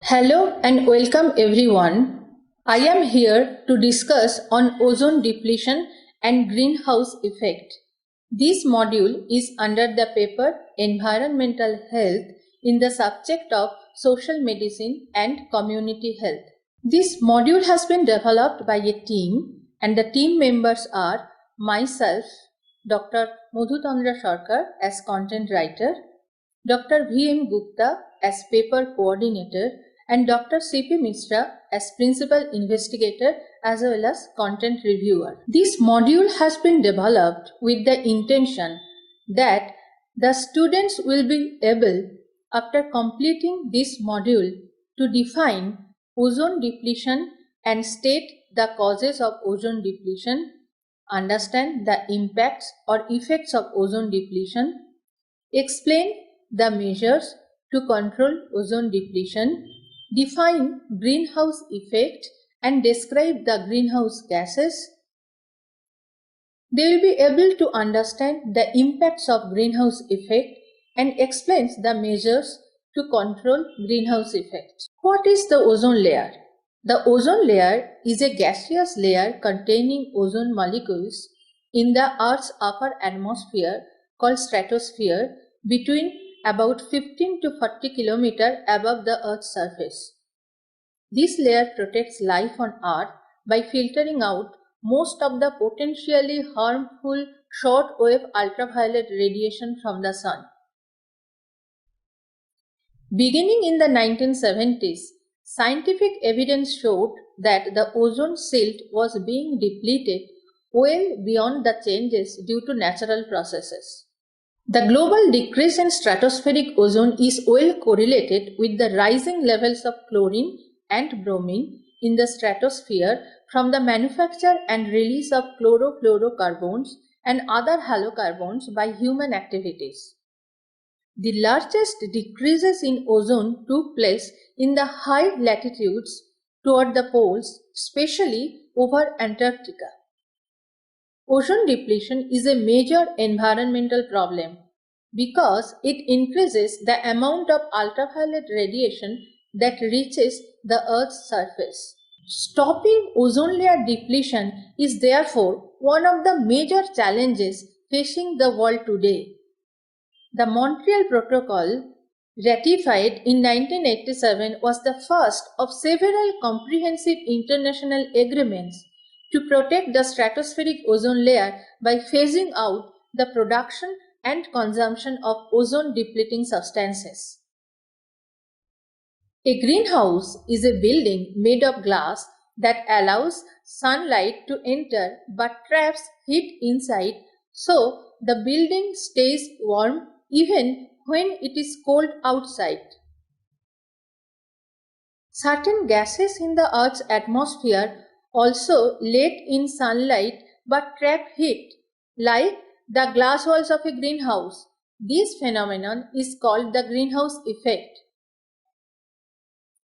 Hello and welcome everyone. I am here to discuss on ozone depletion and greenhouse effect. This module is under the paper Environmental Health in the subject of Social Medicine and Community Health. This module has been developed by a team and the team members are myself, Dr. Madhutandra Sarkar as content writer, Dr. V.M. Gupta as paper coordinator and Dr. C.P. Mishra as principal investigator as well as content reviewer. This module has been developed with the intention that the students will be able, after completing this module, to define ozone depletion and state the causes of ozone depletion, understand the impacts or effects of ozone depletion, explain the measures to control ozone depletion, define greenhouse effect and describe the greenhouse gases. They will be able to understand the impacts of greenhouse effect and explains the measures to control greenhouse effect. What is the ozone layer? The ozone layer is a gaseous layer containing ozone molecules in the Earth's upper atmosphere called stratosphere between about 15 to 40 km above the Earth's surface. This layer protects life on Earth by filtering out most of the potentially harmful short-wave ultraviolet radiation from the sun. Beginning in the 1970s, scientific evidence showed that the ozone silt was being depleted well beyond the changes due to natural processes. The global decrease in stratospheric ozone is well correlated with the rising levels of chlorine and bromine in the stratosphere from the manufacture and release of chlorofluorocarbons and other halocarbons by human activities. The largest decreases in ozone took place in the high latitudes toward the poles, especially over Antarctica. Ozone depletion is a major environmental problem because it increases the amount of ultraviolet radiation that reaches the Earth's surface. Stopping ozone layer depletion is therefore one of the major challenges facing the world today. The Montreal Protocol, ratified in 1987, was the first of several comprehensive international agreements to protect the stratospheric ozone layer by phasing out the production and consumption of ozone-depleting substances. A greenhouse is a building made of glass that allows sunlight to enter but traps heat inside, so the building stays warm even when it is cold outside. Certain gases in the Earth's atmosphere also let in sunlight but trap heat, like the glass walls of a greenhouse. This phenomenon is called the greenhouse effect.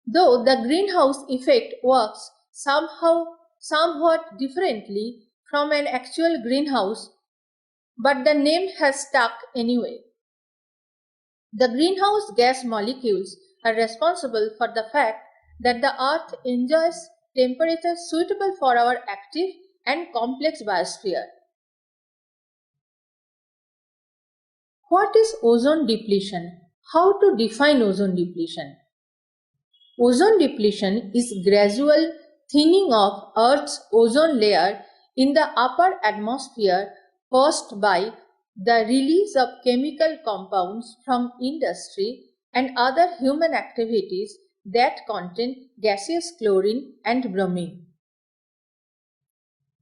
Though the greenhouse effect works somewhat differently from an actual greenhouse, but the name has stuck anyway. The greenhouse gas molecules are responsible for the fact that the Earth enjoys temperatures suitable for our active and complex biosphere. What is ozone depletion? How to define ozone depletion? Ozone depletion is gradual thinning of Earth's ozone layer in the upper atmosphere caused by the release of chemical compounds from industry and other human activities that contain gaseous chlorine and bromine.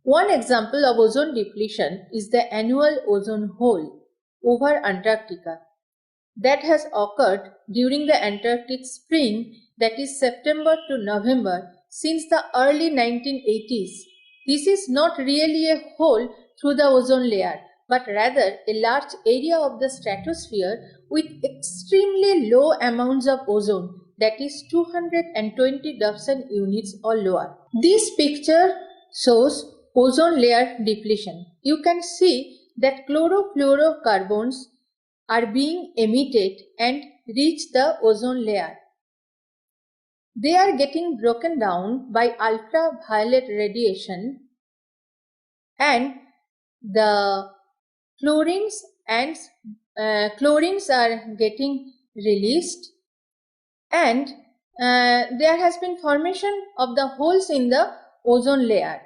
One example of ozone depletion is the annual ozone hole over Antarctica that has occurred during the Antarctic spring, that is September to November, since the early 1980s. This is not really a hole through the ozone layer, but rather a large area of the stratosphere with extremely low amounts of ozone, that is 220 Dobson units or lower. This picture shows ozone layer depletion. You can see that chlorofluorocarbons are being emitted and reach the ozone layer. They are getting broken down by ultraviolet radiation, and the chlorines and chlorines are getting released, and there has been formation of the holes in the ozone layer,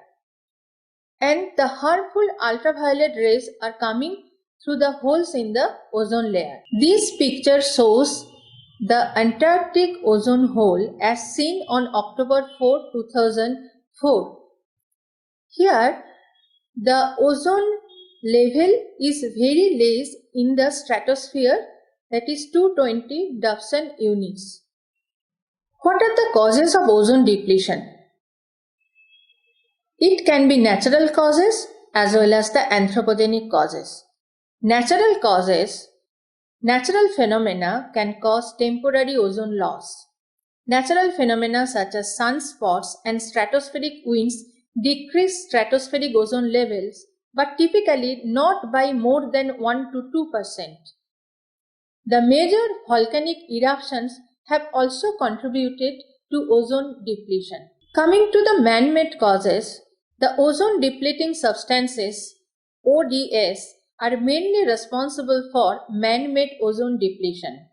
and the harmful ultraviolet rays are coming through the holes in the ozone layer. This picture shows the Antarctic ozone hole as seen on October 4, 2004. Here, the ozone level is very less in the stratosphere, that is 220 Dobson units. What are the causes of ozone depletion? It can be natural causes as well as the anthropogenic causes. Natural causes, natural phenomena can cause temporary ozone loss. Natural phenomena such as sunspots and stratospheric winds decrease stratospheric ozone levels, but typically not by more than 1 to 2%. The major volcanic eruptions have also contributed to ozone depletion. Coming to the man-made causes, the ozone depleting substances ODS are mainly responsible for man-made ozone depletion.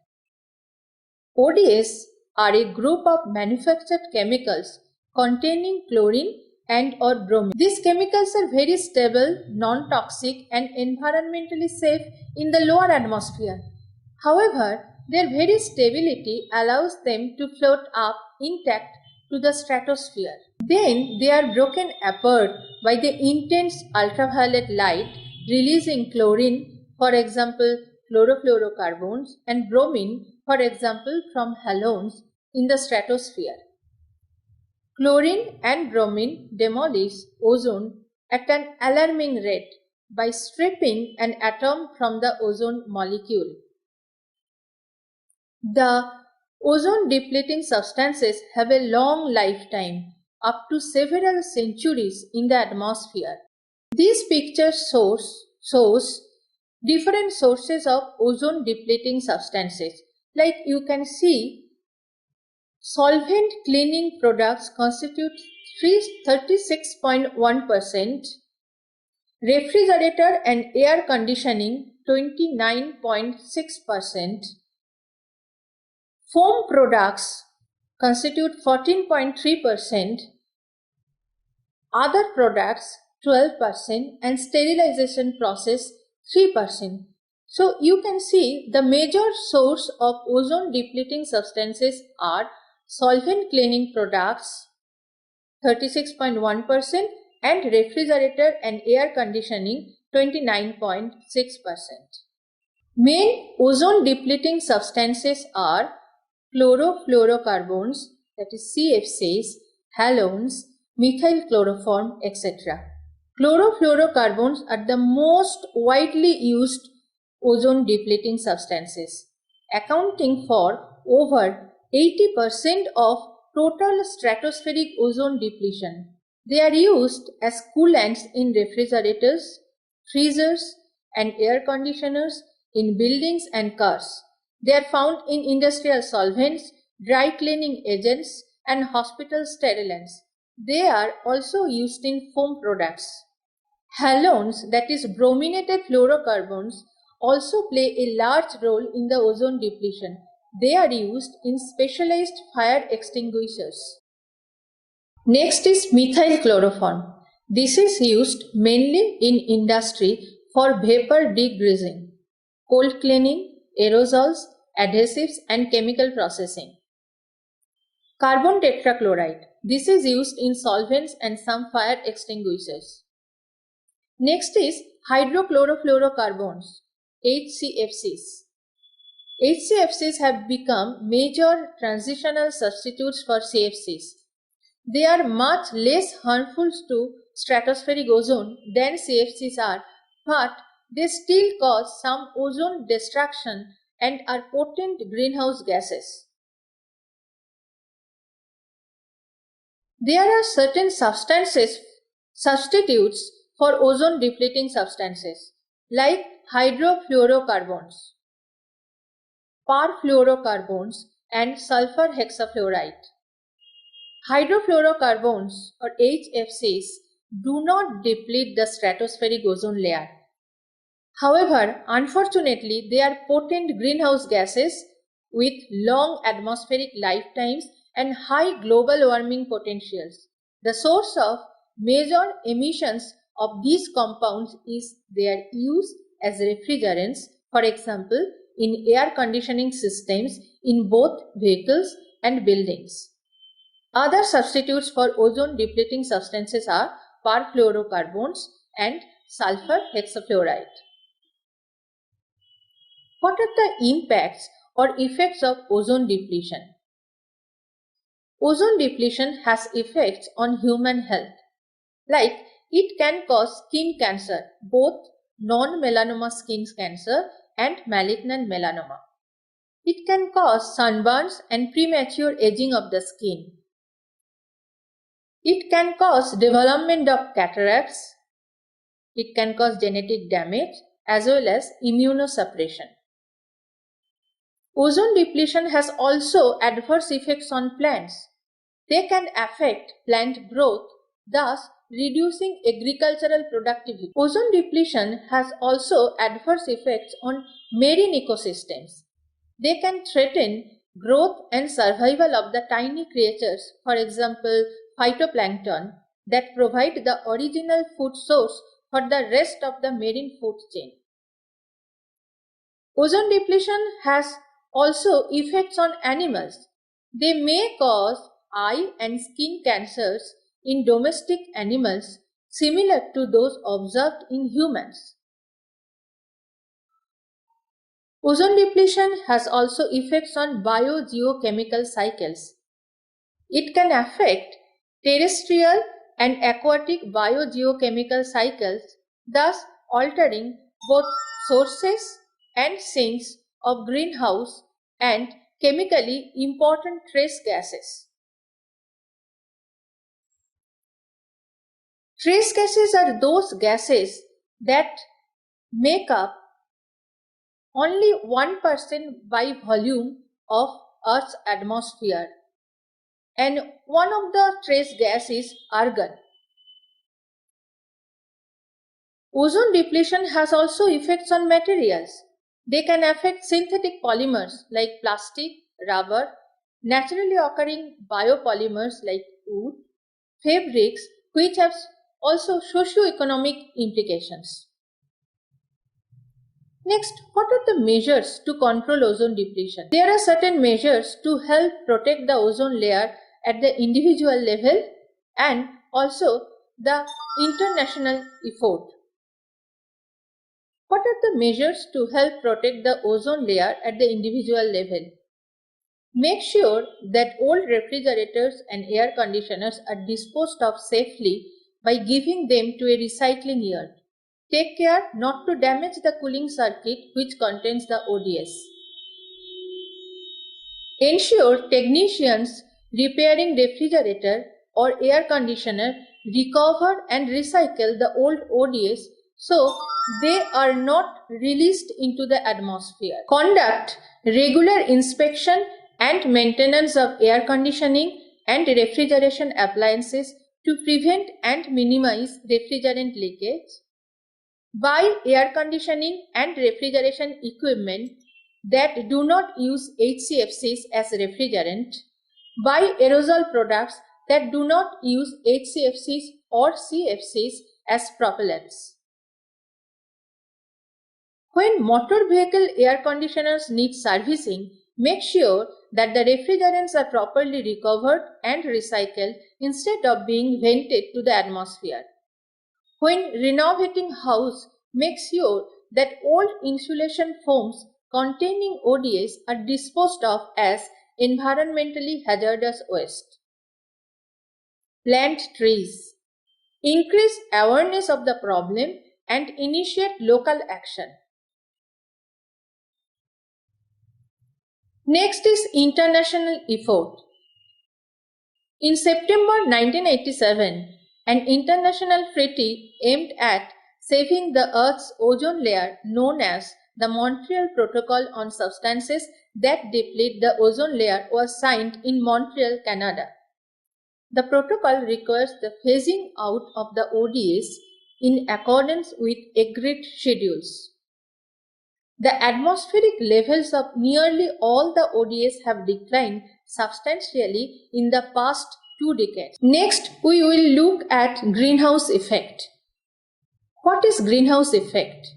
ODS are a group of manufactured chemicals containing chlorine and or bromine. These chemicals are very stable, non-toxic and environmentally safe in the lower atmosphere. However, their very stability allows them to float up intact to the stratosphere. Then they are broken apart by the intense ultraviolet light, releasing chlorine, for example chlorofluorocarbons, and bromine, for example from halogens, in the stratosphere. Chlorine and bromine demolish ozone at an alarming rate by stripping an atom from the ozone molecule. The ozone depleting substances have a long lifetime, up to several centuries in the atmosphere. This picture shows different sources of ozone depleting substances. Like you can see, solvent cleaning products constitute 36.1%, refrigerator and air conditioning 29.6%, foam products constitute 14.3%, other products 12%, and sterilization process 3%. So you can see the major source of ozone depleting substances are solvent cleaning products 36.1% and refrigerator and air conditioning 29.6%. Main ozone depleting substances are chlorofluorocarbons, that is CFCs, halogens, methyl chloroform, etc. Chlorofluorocarbons are the most widely used ozone depleting substances, accounting for over 80% of total stratospheric ozone depletion. They are used as coolants in refrigerators, freezers, and air conditioners, in buildings and cars. They are found in industrial solvents, dry cleaning agents, and hospital sterilants. They are also used in foam products. Halogens, that is brominated fluorocarbons, also play a large role in the ozone depletion. They are used in specialized fire extinguishers. Next is methyl chloroform. This is used mainly in industry for vapor degreasing, cold cleaning, aerosols, adhesives, and chemical processing. Carbon tetrachloride. This is used in solvents and some fire extinguishers. Next is hydrochlorofluorocarbons, HCFCs. HCFCs have become major transitional substitutes for CFCs. They are much less harmful to stratospheric ozone than CFCs are, but they still cause some ozone destruction and are potent greenhouse gases. There are certain substitutes for ozone depleting substances like hydrofluorocarbons, perfluorocarbons, and sulfur hexafluoride. Hydrofluorocarbons or HFCs do not deplete the stratospheric ozone layer. However, unfortunately, they are potent greenhouse gases with long atmospheric lifetimes and high global warming potentials. The source of major emissions of these compounds is their use as refrigerants, for example, in air conditioning systems in both vehicles and buildings. Other substitutes for ozone depleting substances are perfluorocarbons and sulfur hexafluoride. What are the impacts or effects of ozone depletion? Ozone depletion has effects on human health, like it can cause skin cancer, both non-melanoma skin cancer and malignant melanoma. It can cause sunburns and premature aging of the skin. It can cause development of cataracts. It can cause genetic damage as well as immunosuppression. Ozone depletion has also adverse effects on plants. They can affect plant growth, thus reducing agricultural productivity. Ozone depletion has also adverse effects on marine ecosystems. They can threaten growth and survival of the tiny creatures, for example, phytoplankton, that provide the original food source for the rest of the marine food chain. Ozone depletion has also effects on animals. They may cause eye and skin cancers in domestic animals similar to those observed in humans. Ozone depletion has also effects on biogeochemical cycles. It can affect terrestrial and aquatic biogeochemical cycles, thus altering both sources and sinks of greenhouse and chemically important trace gases. Trace gases are those gases that make up only 1% by volume of Earth's atmosphere, and one of the trace gas is argon. Ozone depletion has also effects on materials. They can affect synthetic polymers like plastic, rubber, naturally occurring biopolymers like wood, fabrics, which have also socio-economic implications. Next, what are the measures to control ozone depletion? There are certain measures to help protect the ozone layer at the individual level and also the international effort. What are the measures to help protect the ozone layer at the individual level? Make sure that old refrigerators and air conditioners are disposed of safely by giving them to a recycling yard. Take care not to damage the cooling circuit which contains the ODS. Ensure technicians repairing refrigerator or air conditioner recover and recycle the old ODS so they are not released into the atmosphere. Conduct regular inspection and maintenance of air conditioning and refrigeration appliances to prevent and minimize refrigerant leakage. Buy air conditioning and refrigeration equipment that do not use HCFCs as refrigerant. Buy aerosol products that do not use HCFCs or CFCs as propellants. When motor vehicle air conditioners need servicing, make sure that the refrigerants are properly recovered and recycled instead of being vented to the atmosphere. When renovating house, make sure that old insulation foams containing ODS are disposed of as environmentally hazardous waste. Plant trees. Increase awareness of the problem and initiate local action. Next is international effort. In September 1987, an international treaty aimed at saving the Earth's ozone layer known as the Montreal Protocol on Substances that Deplete the Ozone Layer was signed in Montreal, Canada. The protocol requires the phasing out of the ODS in accordance with agreed schedules. The atmospheric levels of nearly all the ODS have declined substantially in the past 2 decades. Next, we will look at greenhouse effect. What is greenhouse effect?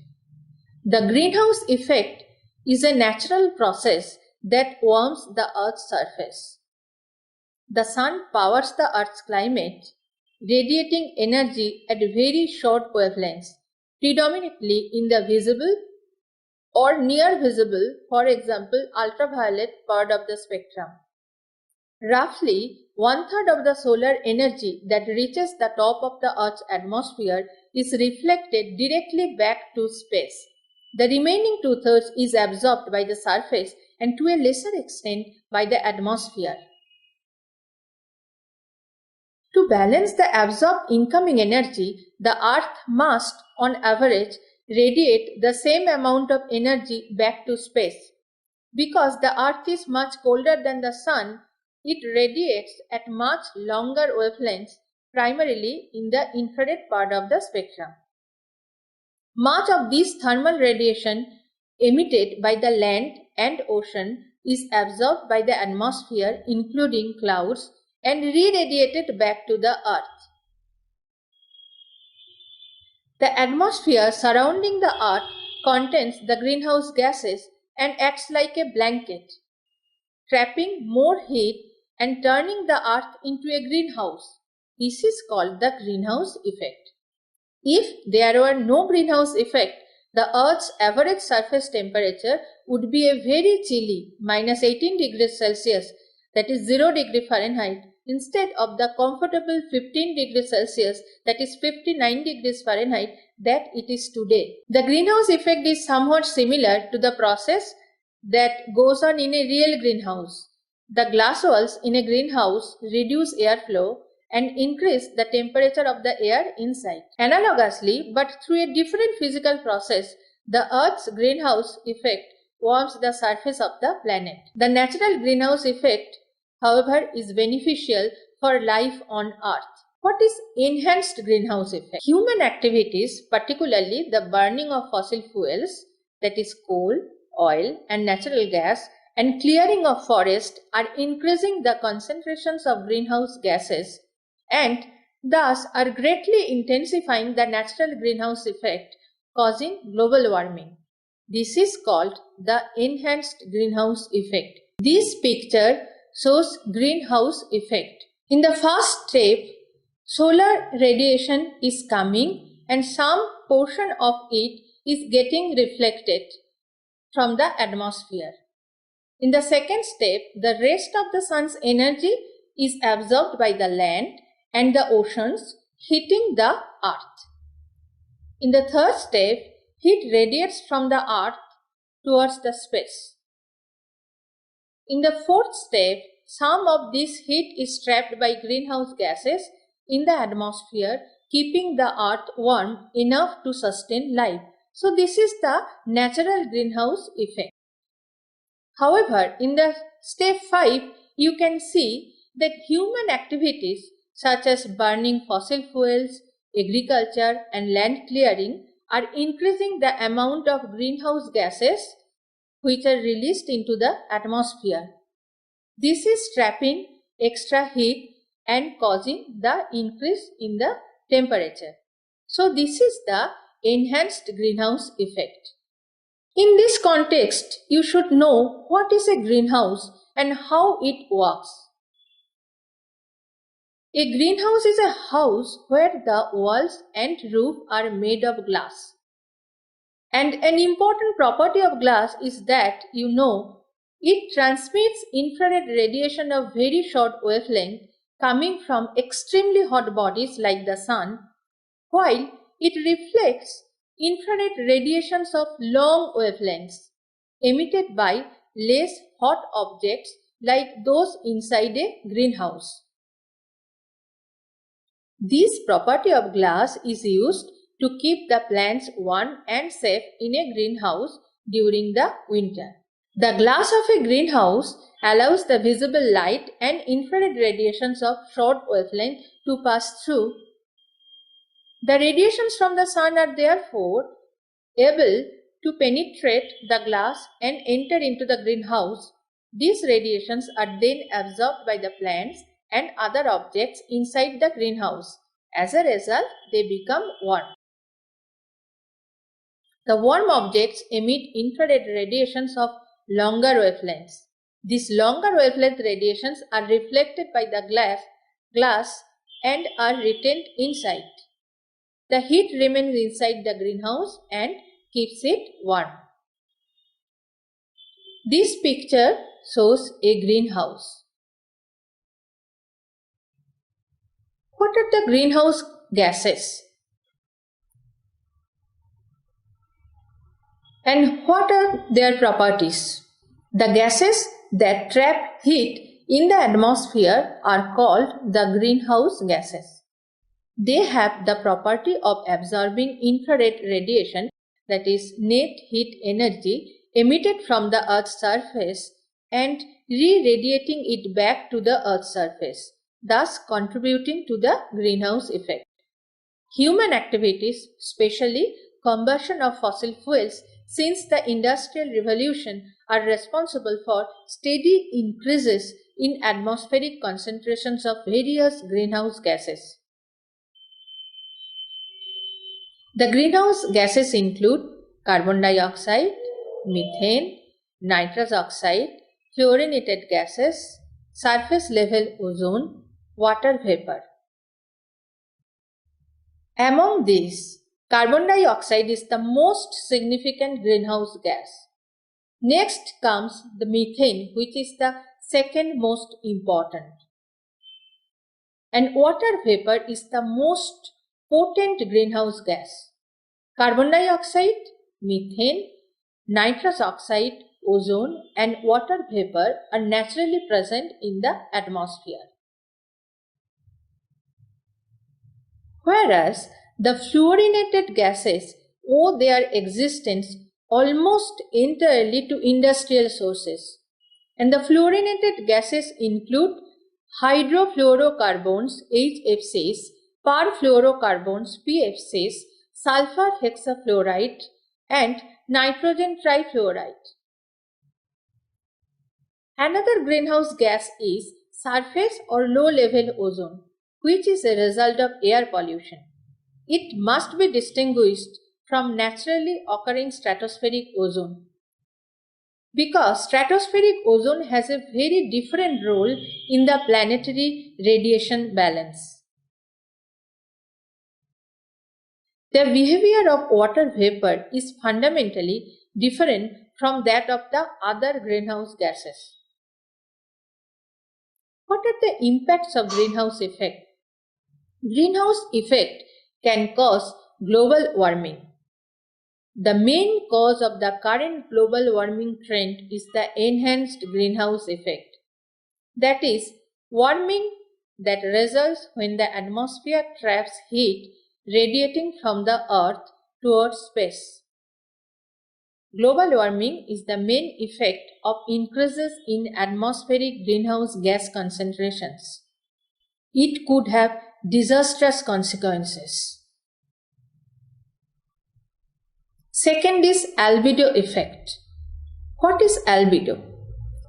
The greenhouse effect is a natural process that warms the Earth's surface. The sun powers the Earth's climate, radiating energy at very short wavelengths, predominantly in the visible or near visible, for example, ultraviolet part of the spectrum. Roughly, 1/3 of the solar energy that reaches the top of the Earth's atmosphere is reflected directly back to space. The remaining 2/3 is absorbed by the surface and to a lesser extent by the atmosphere. To balance the absorbed incoming energy, the Earth must, on average, radiate the same amount of energy back to space. Because the Earth is much colder than the Sun, it radiates at much longer wavelengths, primarily in the infrared part of the spectrum. Much of this thermal radiation emitted by the land and ocean is absorbed by the atmosphere, including clouds, and re-radiated back to the Earth. The atmosphere surrounding the Earth contains the greenhouse gases and acts like a blanket, trapping more heat and turning the Earth into a greenhouse. This is called the greenhouse effect. If there were no greenhouse effect, the Earth's average surface temperature would be a very chilly -18 degrees Celsius, that is 0 degree Fahrenheit, instead of the comfortable 15 degrees Celsius, that is 59 degrees Fahrenheit, that it is today. The greenhouse effect is somewhat similar to the process that goes on in a real greenhouse. The glass walls in a greenhouse reduce airflow and increase the temperature of the air inside. Analogously, but through a different physical process, the Earth's greenhouse effect warms the surface of the planet. The natural greenhouse effect, however, is beneficial for life on Earth. What is enhanced greenhouse effect? Human activities, particularly the burning of fossil fuels, that is coal, oil, and natural gas, and clearing of forest are increasing the concentrations of greenhouse gases and thus are greatly intensifying the natural greenhouse effect, causing global warming. This is called the enhanced greenhouse effect. This picture shows greenhouse effect. In the first step, solar radiation is coming and some portion of it is getting reflected from the atmosphere. In the second step, the rest of the sun's energy is absorbed by the land and the oceans, heating the Earth. In the third step, heat radiates from the Earth towards the space. In the fourth step, some of this heat is trapped by greenhouse gases in the atmosphere, keeping the Earth warm enough to sustain life. So this is the natural greenhouse effect. However, in the step 5, you can see that human activities such as burning fossil fuels, agriculture, and land clearing are increasing the amount of greenhouse gases which are released into the atmosphere. This is trapping extra heat and causing the increase in the temperature. So this is the enhanced greenhouse effect. In this context, you should know what is a greenhouse and how it works. A greenhouse is a house where the walls and roof are made of glass. And an important property of glass is that, it transmits infrared radiation of very short wavelength coming from extremely hot bodies like the sun, while it reflects infrared radiations of long wavelengths emitted by less hot objects like those inside a greenhouse. This property of glass is used to keep the plants warm and safe in a greenhouse during the winter. The glass of a greenhouse allows the visible light and infrared radiations of short wavelength to pass through. The radiations from the sun are therefore able to penetrate the glass and enter into the greenhouse. These radiations are then absorbed by the plants and other objects inside the greenhouse. As a result, they become warm. The warm objects emit infrared radiations of longer wavelengths. These longer wavelength radiations are reflected by the glass and are retained inside. The heat remains inside the greenhouse and keeps it warm. This picture shows a greenhouse. What are the greenhouse gases? And what are their properties? The gases that trap heat in the atmosphere are called the greenhouse gases. They have the property of absorbing infrared radiation, that is net heat energy emitted from the Earth's surface, and re-radiating it back to the Earth's surface, thus contributing to the greenhouse effect. Human activities, especially combustion of fossil fuels since the Industrial Revolution, are responsible for steady increases in atmospheric concentrations of various greenhouse gases. The greenhouse gases include carbon dioxide, methane, nitrous oxide, fluorinated gases, surface level ozone, water vapor. Among these, carbon dioxide is the most significant greenhouse gas. Next comes the methane, which is the second most important. And water vapor is the most potent greenhouse gas. Carbon dioxide, methane, nitrous oxide, ozone, and water vapor are naturally present in the atmosphere. Whereas the fluorinated gases owe their existence almost entirely to industrial sources. And the fluorinated gases include hydrofluorocarbons HFCs, perfluorocarbons PFCs, sulfur hexafluoride, and nitrogen trifluoride. Another greenhouse gas is surface or low-level ozone, which is a result of air pollution. It must be distinguished from naturally occurring stratospheric ozone, because stratospheric ozone has a very different role in the planetary radiation balance. The behavior of water vapor is fundamentally different from that of the other greenhouse gases. What are the impacts of greenhouse effect? Greenhouse effect can cause global warming. The main cause of the current global warming trend is the enhanced greenhouse effect. That is, warming that results when the atmosphere traps heat radiating from the earth towards space. Global warming is the main effect of increases in atmospheric greenhouse gas concentrations. It could have disastrous consequences. Second is albedo effect. What is albedo?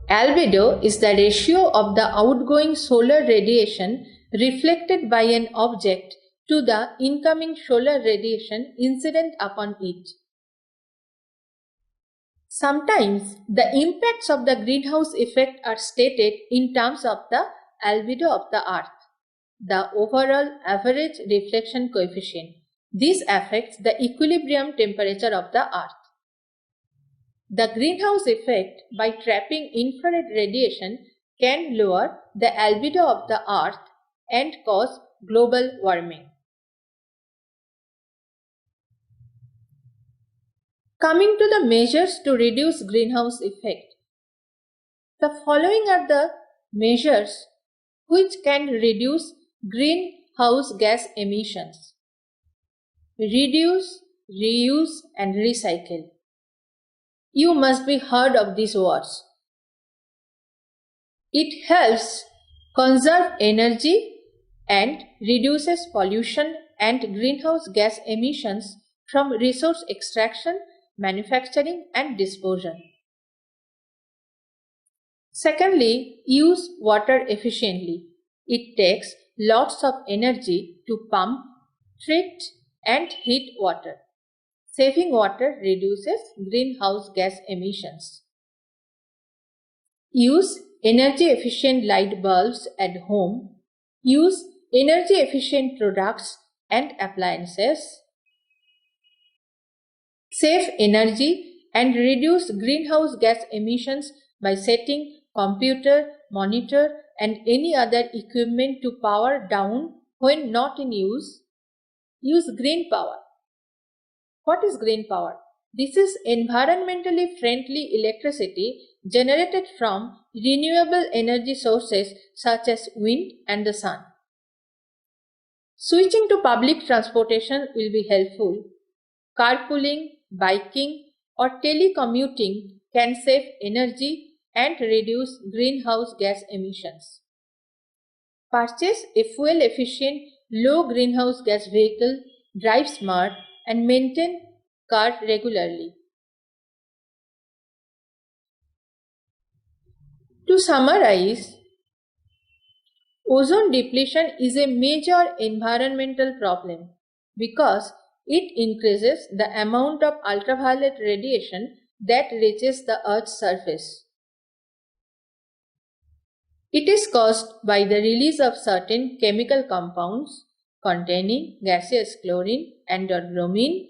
Albedo is the ratio of the outgoing solar radiation reflected by an object to the incoming solar radiation incident upon it. Sometimes the impacts of the greenhouse effect are stated in terms of the albedo of the Earth, the overall average reflection coefficient. This affects the equilibrium temperature of the Earth. The greenhouse effect, by trapping infrared radiation, can lower the albedo of the Earth and cause global warming. Coming to the measures to reduce greenhouse effect. The following are the measures which can reduce greenhouse gas emissions: reduce, reuse, and recycle. You must be heard of these words. It helps conserve energy and reduces pollution and greenhouse gas emissions from resource extraction, manufacturing and disposal. Secondly, use water efficiently. It takes lots of energy to pump, treat and heat water. Saving water reduces greenhouse gas emissions. Use energy efficient light bulbs at home. Use energy efficient products and appliances. Save energy and reduce greenhouse gas emissions by setting computer, monitor and any other equipment to power down when not in use. Use green power. What is green power? This is environmentally friendly electricity generated from renewable energy sources such as wind and the sun. Switching to public transportation will be helpful. Carpooling, biking, or telecommuting can save energy and reduce greenhouse gas emissions. Purchase a fuel efficient, low greenhouse gas vehicle, drive smart, and maintain car regularly. To summarize, ozone depletion is a major environmental problem because it increases the amount of ultraviolet radiation that reaches the Earth's surface. It is caused by the release of certain chemical compounds containing gaseous chlorine and or bromine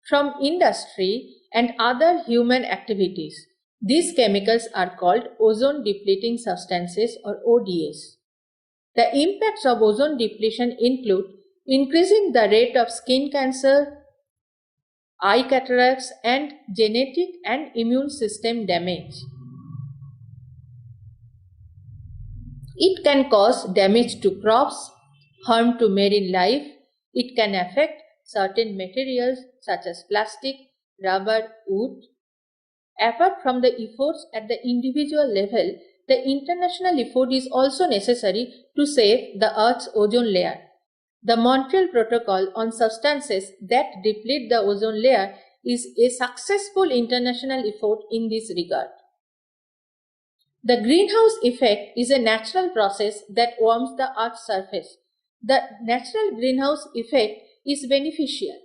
from industry and other human activities. These chemicals are called ozone depleting substances or ODS. The impacts of ozone depletion include increasing the rate of skin cancer, eye cataracts, and genetic and immune system damage. It can cause damage to crops, harm to marine life. It can affect certain materials such as plastic, rubber, wood. Apart from the efforts at the individual level, the international effort is also necessary to save the Earth's ozone layer. The Montreal Protocol on substances that deplete the ozone layer is a successful international effort in this regard. The greenhouse effect is a natural process that warms the Earth's surface. The natural greenhouse effect is beneficial.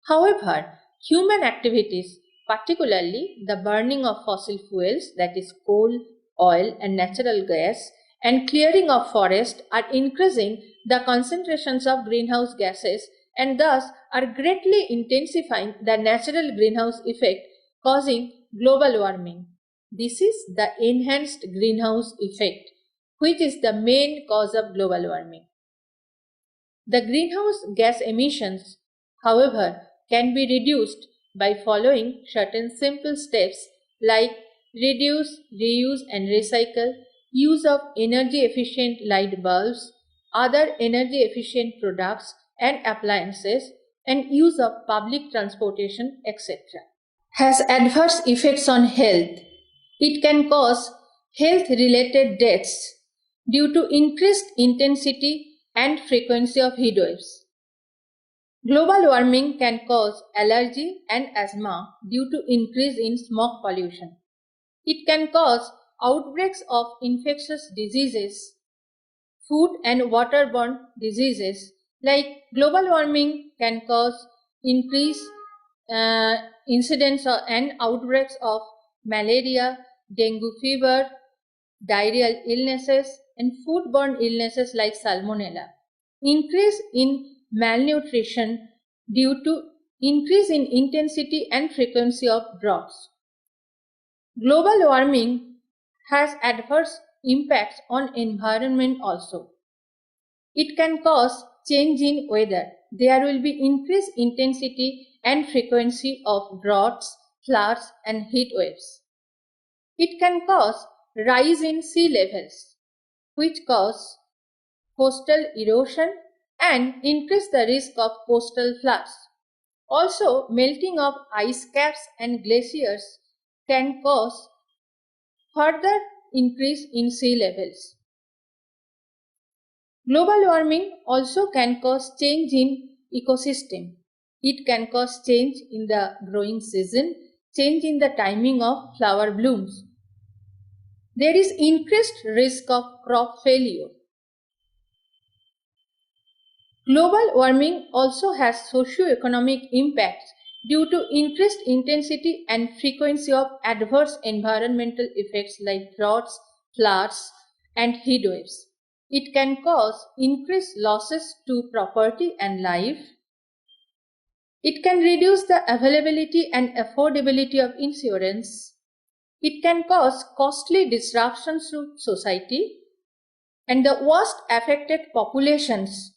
However, human activities, particularly the burning of fossil fuels, that is coal, oil and natural gas, and clearing of forests are increasing the concentrations of greenhouse gases and thus are greatly intensifying the natural greenhouse effect, causing global warming. This is the enhanced greenhouse effect, which is the main cause of global warming. The greenhouse gas emissions, however, can be reduced by following certain simple steps like reduce, reuse and recycle, use of energy efficient light bulbs, other energy efficient products and appliances, and use of public transportation, etc. Has adverse effects on health. It can cause health related deaths due to increased intensity and frequency of heat waves. Global warming can cause allergy and asthma due to increase in smoke pollution. It can cause outbreaks of infectious diseases, food and waterborne diseases. Like global warming can cause increased incidence and outbreaks of malaria, dengue fever, diarrheal illnesses, and foodborne illnesses like salmonella. Increase in malnutrition due to increase in intensity and frequency of droughts. Global warming has adverse impacts on environment also. It can cause change in weather. There will be increased intensity and frequency of droughts, floods, and heat waves. It can cause rise in sea levels, which cause coastal erosion and increase the risk of coastal floods. Also, melting of ice caps and glaciers can cause further increase in sea levels. Global warming also can cause change in ecosystem. It can cause change in the growing season, change in the timing of flower blooms. There is increased risk of crop failure. Global warming also has socio-economic impacts due to increased intensity and frequency of adverse environmental effects like droughts, floods, and heat waves. It can cause increased losses to property and life. It can reduce the availability and affordability of insurance. It can cause costly disruptions to society, and the worst affected populations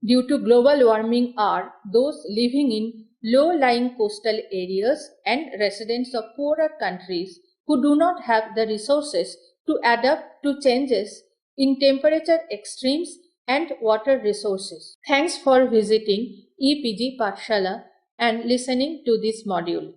due to global warming are those living in low-lying coastal areas and residents of poorer countries who do not have the resources to adapt to changes in temperature extremes and water resources. Thanks for visiting EPG Pathshala and listening to this module.